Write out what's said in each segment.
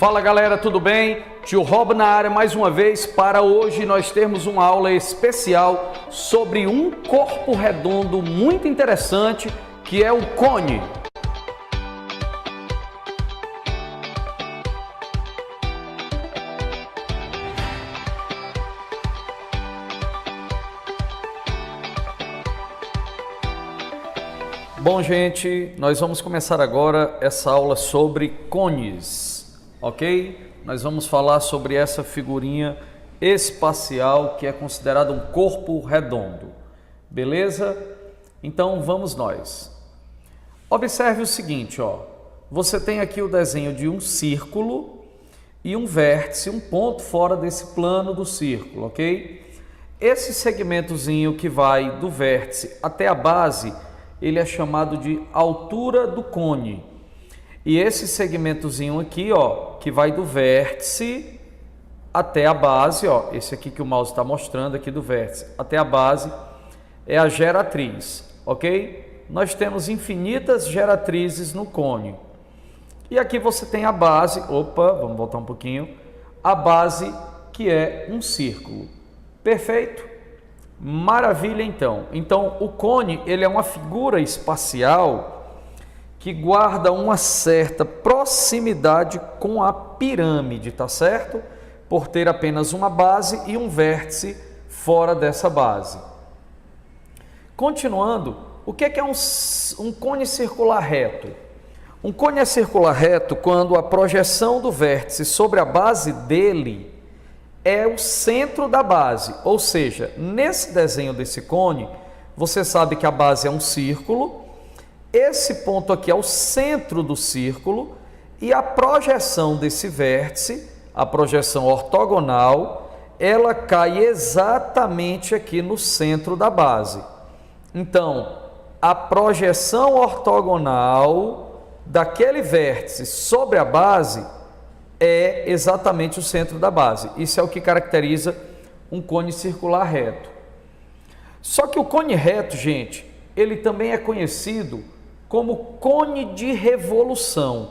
Fala galera, tudo bem? Tio Rob na área mais uma vez para hoje nós termos uma aula especial sobre um corpo redondo muito interessante que é o cone. Bom, gente, nós vamos começar agora essa aula sobre cones, ok? Nós vamos falar sobre essa figurinha espacial que é considerada um corpo redondo, beleza? Então vamos nós. Observe o seguinte, ó. Você tem aqui o desenho de um círculo e um vértice, um ponto fora desse plano do círculo, ok? Esse segmentozinho que vai do vértice até a base, ele é chamado de altura do cone. E esse segmentozinho aqui, ó, que vai do vértice até a base, ó, esse aqui que o mouse está mostrando aqui do vértice até a base, é a geratriz, ok? Nós temos infinitas geratrizes no cone. E aqui você tem a base, opa, vamos voltar um pouquinho, a base que é um círculo. Perfeito? Maravilha, então. Então, o cone, ele é uma figura espacial que guarda uma certa proximidade com a pirâmide, tá certo? Por ter apenas uma base e um vértice fora dessa base. Continuando, o que é um cone circular reto? Um cone circular reto quando a projeção do vértice sobre a base dele é o centro da base, ou seja, nesse desenho desse cone, você sabe que a base é um círculo, esse ponto aqui é o centro do círculo e a projeção desse vértice, a projeção ortogonal, ela cai exatamente aqui no centro da base. Então, a projeção ortogonal daquele vértice sobre a base é exatamente o centro da base. Isso é o que caracteriza um cone circular reto. Só que o cone reto, gente, ele também é conhecido como cone de revolução,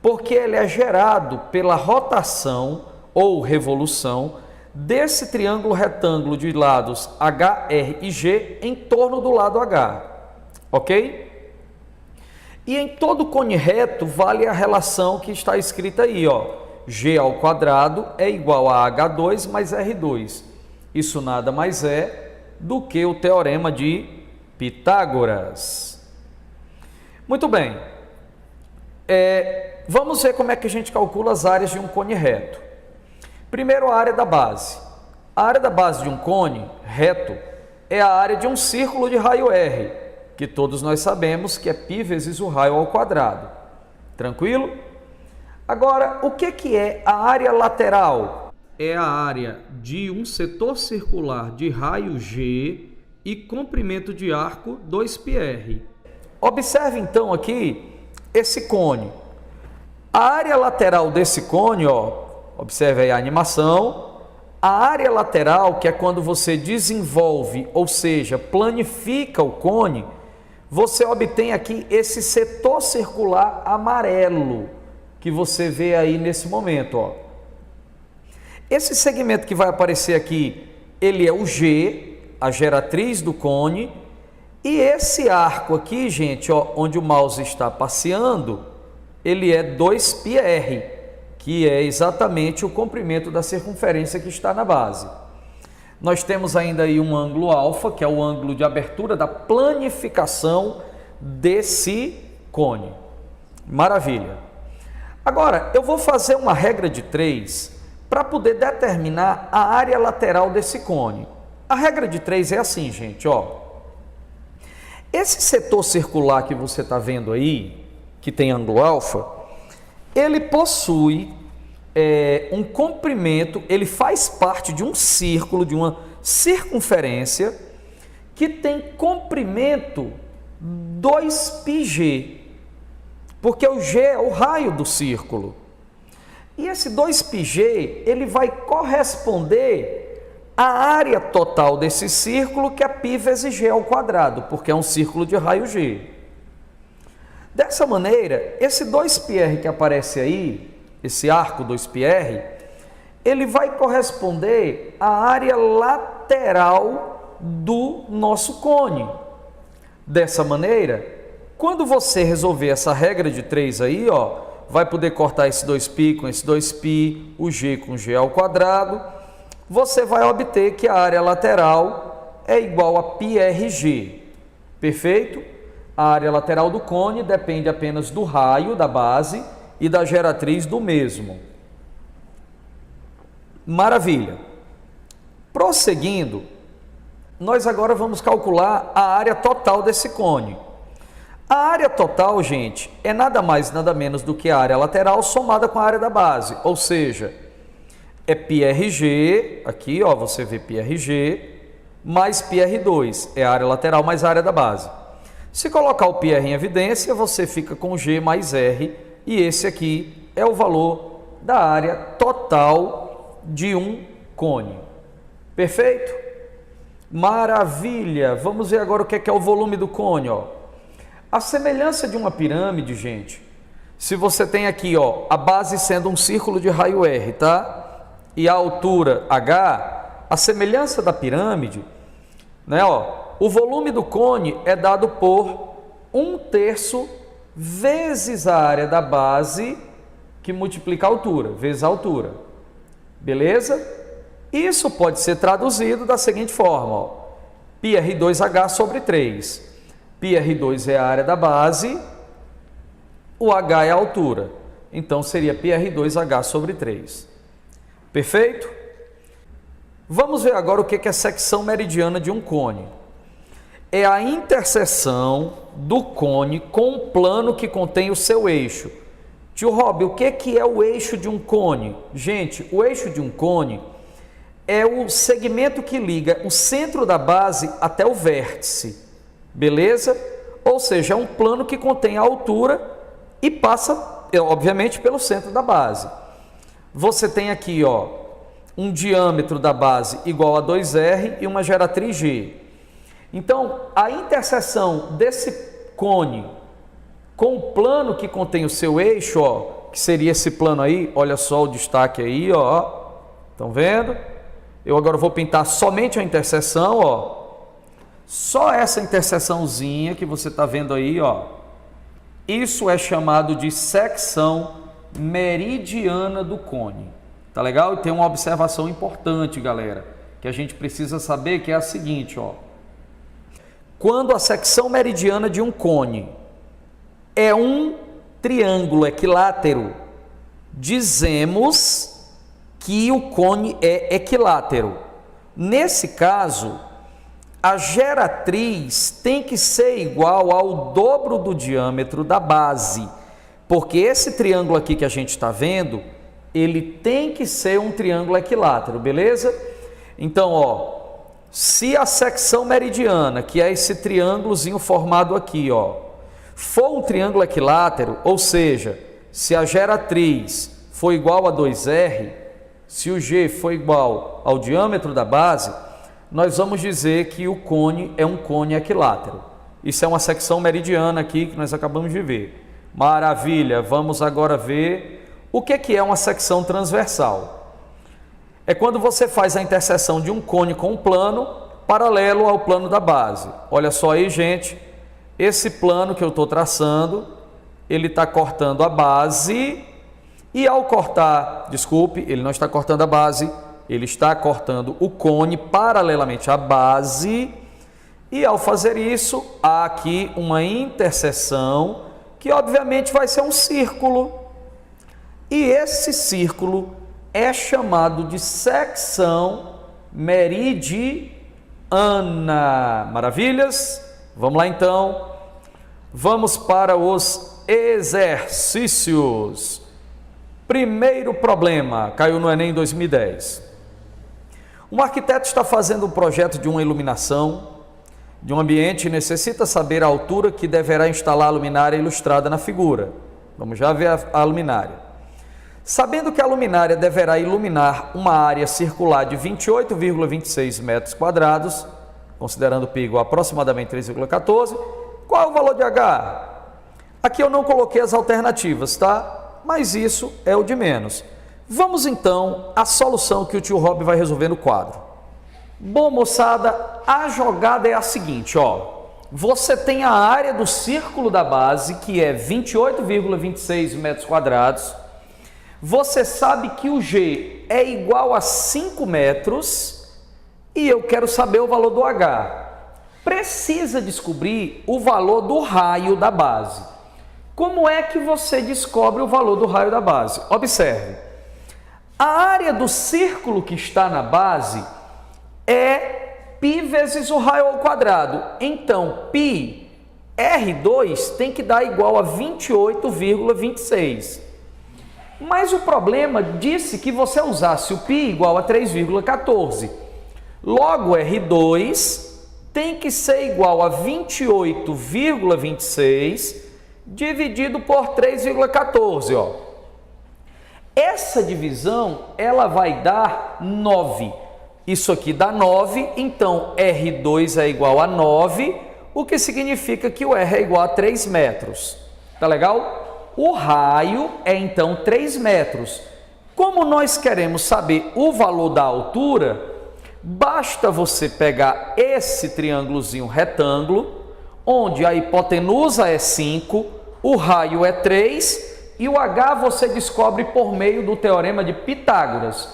porque ele é gerado pela rotação ou revolução desse triângulo retângulo de lados H, R e G em torno do lado H, ok? E em todo cone reto vale a relação que está escrita aí, ó. G ao quadrado é igual a H2 mais R2. Isso nada mais é do que o teorema de Pitágoras. Muito bem. Vamos ver como é que a gente calcula as áreas de um cone reto. Primeiro, a área da base. A área da base de um cone reto é a área de um círculo de raio R, que todos nós sabemos que é π vezes o raio ao quadrado. Tranquilo? Agora, o que é a área lateral? É a área de um setor circular de raio G e comprimento de arco 2πr. Observe então aqui esse cone. A área lateral desse cone, ó, observe aí a animação. A área lateral, que é quando você desenvolve, ou seja, planifica o cone, você obtém aqui esse setor circular amarelo que você vê aí nesse momento, ó. Esse segmento que vai aparecer aqui, ele é o G, a geratriz do cone, e esse arco aqui, gente, ó, onde o mouse está passeando, ele é 2πr, que é exatamente o comprimento da circunferência que está na base. Nós temos ainda aí um ângulo alfa, que é o ângulo de abertura da planificação desse cone. Maravilha. Agora, eu vou fazer uma regra de 3 para poder determinar a área lateral desse cone. A regra de 3 é assim, gente, ó. Esse setor circular que você está vendo aí, que tem ângulo alfa, ele possui um comprimento, ele faz parte de um círculo, de uma circunferência, que tem comprimento 2πg, porque o G é o raio do círculo. E esse 2πg, ele vai corresponder à área total desse círculo, que é π vezes g ao quadrado, porque é um círculo de raio G. Dessa maneira, esse 2πr que aparece aí, esse arco 2πr, ele vai corresponder à área lateral do nosso cone. Dessa maneira, quando você resolver essa regra de 3 aí, ó, vai poder cortar esse 2π com esse 2π, o g com g ao quadrado, você vai obter que a área lateral é igual a πrg. Perfeito? A área lateral do cone depende apenas do raio da base e da geratriz do mesmo. Maravilha! Prosseguindo, nós agora vamos calcular a área total desse cone. A área total, gente, é nada mais nada menos do que a área lateral somada com a área da base, ou seja, é πrg, aqui ó, você vê πrg, mais πr2, é a área lateral mais a área da base. Se colocar o πr em evidência, você fica com g mais r, e esse aqui é o valor da área total de um cone. Perfeito? Maravilha! Vamos ver agora o que é o volume do cone, ó. A semelhança de uma pirâmide, gente, se você tem aqui, ó, a base sendo um círculo de raio R, tá? E a altura H, a semelhança da pirâmide, né, ó, o volume do cone é dado por 1/3 vezes a área da base, que multiplica a altura, vezes a altura. Beleza? Isso pode ser traduzido da seguinte forma, ó, πr2h sobre 3. πr2 é a área da base, o h é a altura. Então, seria πr2h sobre 3. Perfeito? Vamos ver agora o que é a secção meridiana de um cone. É a interseção do cone com um plano que contém o seu eixo. Tio Rob, o que é o eixo de um cone? Gente, o eixo de um cone é o segmento que liga o centro da base até o vértice. Beleza? Ou seja, é um plano que contém a altura e passa, obviamente, pelo centro da base. Você tem aqui, ó, um diâmetro da base igual a 2r e uma geratriz g. Então, a interseção desse cone com o plano que contém o seu eixo, ó, que seria esse plano aí, olha só o destaque aí, ó, estão vendo? Eu agora vou pintar somente a interseção, ó. Só essa interseçãozinha que você está vendo aí, ó, isso é chamado de secção meridiana do cone. Tá legal? E tem uma observação importante, galera, que a gente precisa saber, que é a seguinte, ó. Quando a secção meridiana de um cone é um triângulo equilátero, dizemos que o cone é equilátero. Nesse caso, a geratriz tem que ser igual ao dobro do diâmetro da base, porque esse triângulo aqui que a gente está vendo, ele tem que ser um triângulo equilátero, beleza? Então, ó, se a secção meridiana, que é esse triângulozinho formado aqui, ó, for um triângulo equilátero, ou seja, se a geratriz for igual a 2r, se o g for igual ao diâmetro da base, nós vamos dizer que o cone é um cone equilátero. Isso é uma secção meridiana aqui que nós acabamos de ver. Maravilha! Vamos agora ver o que é uma secção transversal. É quando você faz a interseção de um cone com um plano paralelo ao plano da base. Olha só aí, gente, esse plano que eu estou traçando, ele está cortando a base e ao cortar, desculpe, ele não está cortando a base, ele está cortando o cone paralelamente à base e ao fazer isso, há aqui uma interseção que obviamente vai ser um círculo. E esse círculo é chamado de secção meridiana. Maravilhas? Vamos lá então. Vamos para os exercícios. Primeiro problema, caiu no Enem 2010. Um arquiteto está fazendo um projeto de uma iluminação de um ambiente e necessita saber a altura que deverá instalar a luminária ilustrada na figura. Vamos já ver a luminária. Sabendo que a luminária deverá iluminar uma área circular de 28,26 metros quadrados, considerando o π igual a aproximadamente 3,14, qual é o valor de H? Aqui eu não coloquei as alternativas, tá? mas isso é o de menos. Vamos então à solução que o tio Rob vai resolver no quadro. Bom, moçada, a jogada é a seguinte, ó. Você tem a área do círculo da base, que é 28,26 metros quadrados. Você sabe que o G é igual a 5 metros e eu quero saber o valor do H. Precisa descobrir o valor do raio da base. Como é que você descobre o valor do raio da base? Observe. A área do círculo que está na base é π vezes o raio ao quadrado. Então, π R2 tem que dar igual a 28,26. Mas o problema disse que você usasse o π igual a 3,14. Logo, R2 tem que ser igual a 28,26 dividido por 3,14. Ó. Essa divisão ela vai dar 9. Isso aqui dá 9, então R2 é igual a 9, o que significa que o R é igual a 3 metros. Tá legal? O raio é então 3 metros. Como nós queremos saber o valor da altura, basta você pegar esse triângulozinho retângulo, onde a hipotenusa é 5, o raio é 3 e o H você descobre por meio do teorema de Pitágoras.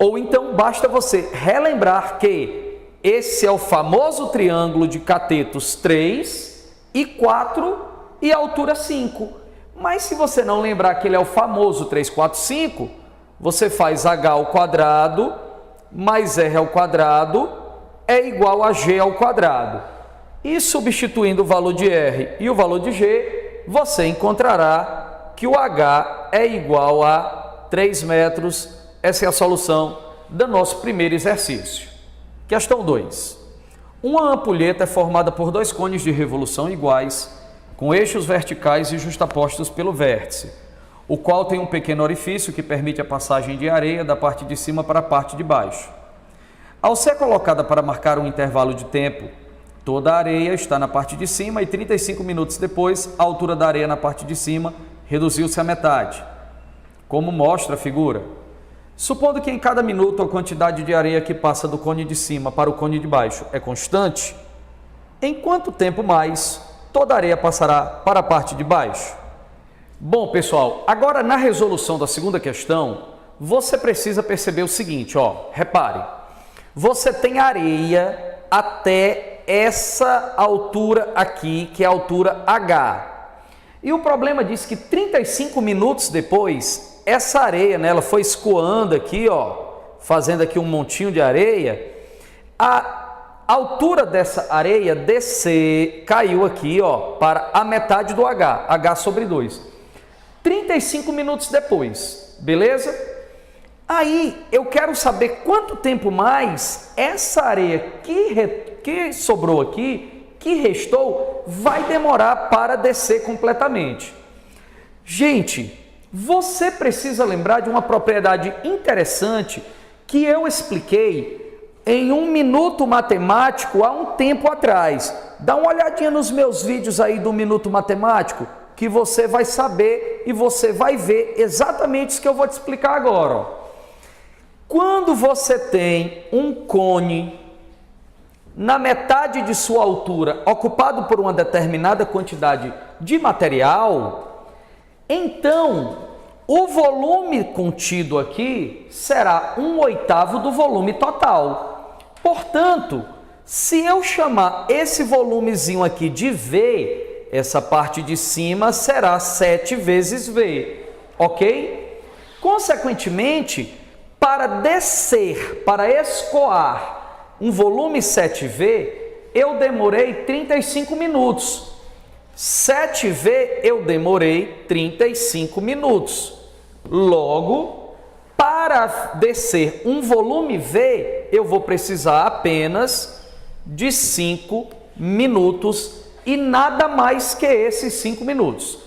Ou então basta você relembrar que esse é o famoso triângulo de catetos 3 e 4 e altura 5. Mas se você não lembrar que ele é o famoso 3, 4, 5, você faz H ao quadrado mais R ao quadrado é igual a G ao quadrado. E substituindo o valor de R e o valor de G, você encontrará que o H é igual a 3 metros. Essa é a solução do nosso primeiro exercício. Questão 2. Uma ampulheta é formada por dois cones de revolução iguais, com eixos verticais e justapostos pelo vértice, o qual tem um pequeno orifício que permite a passagem de areia da parte de cima para a parte de baixo. Ao ser colocada para marcar um intervalo de tempo, toda a areia está na parte de cima e 35 minutos depois, a altura da areia na parte de cima reduziu-se à metade, como mostra a figura. Supondo que em cada minuto a quantidade de areia que passa do cone de cima para o cone de baixo é constante, em quanto tempo mais toda a areia passará para a parte de baixo? Bom, pessoal, agora na resolução da segunda questão, você precisa perceber o seguinte, ó, repare, você tem areia até essa altura aqui, que é a altura H. E o problema diz que 35 minutos depois, essa areia, né, ela foi escoando aqui, ó, fazendo aqui um montinho de areia. A altura dessa areia caiu aqui, ó, para a metade do H, H sobre 2. 35 minutos depois, beleza? Aí eu quero saber quanto tempo mais essa areia que sobrou aqui, que restou, vai demorar para descer completamente. Gente, você precisa lembrar de uma propriedade interessante que eu expliquei em um minuto matemático há um tempo atrás. Dá uma olhadinha nos meus vídeos aí do Minuto Matemático, que você vai saber e você vai ver exatamente isso que eu vou te explicar agora. Ó. Quando você tem um cone na metade de sua altura, ocupado por uma determinada quantidade de material, então o volume contido aqui será 1/8 do volume total. Portanto, se eu chamar esse volumezinho aqui de V, essa parte de cima será 7 vezes V, ok? Consequentemente, para descer, para escoar um volume 7V, eu demorei 35 minutos. 7V eu demorei 35 minutos. Logo, para descer um volume V, eu vou precisar apenas de 5 minutos e nada mais que esses 5 minutos.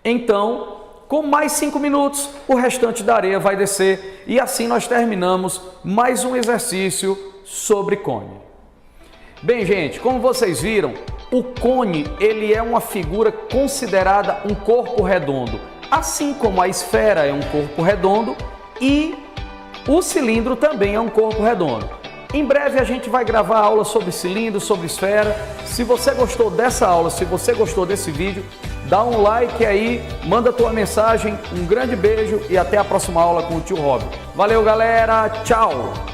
Então, com mais 5 minutos, o restante da areia vai descer e assim nós terminamos mais um exercício sobre cone. Bem, gente, como vocês viram, o cone ele é uma figura considerada um corpo redondo. assim como a esfera é um corpo redondo e o cilindro também é um corpo redondo. Em breve a gente vai gravar aula sobre cilindro, sobre esfera. Se você gostou dessa aula, se você gostou desse vídeo, dá um like aí, manda tua mensagem, um grande beijo e até a próxima aula com o tio Rob. Valeu, galera, tchau!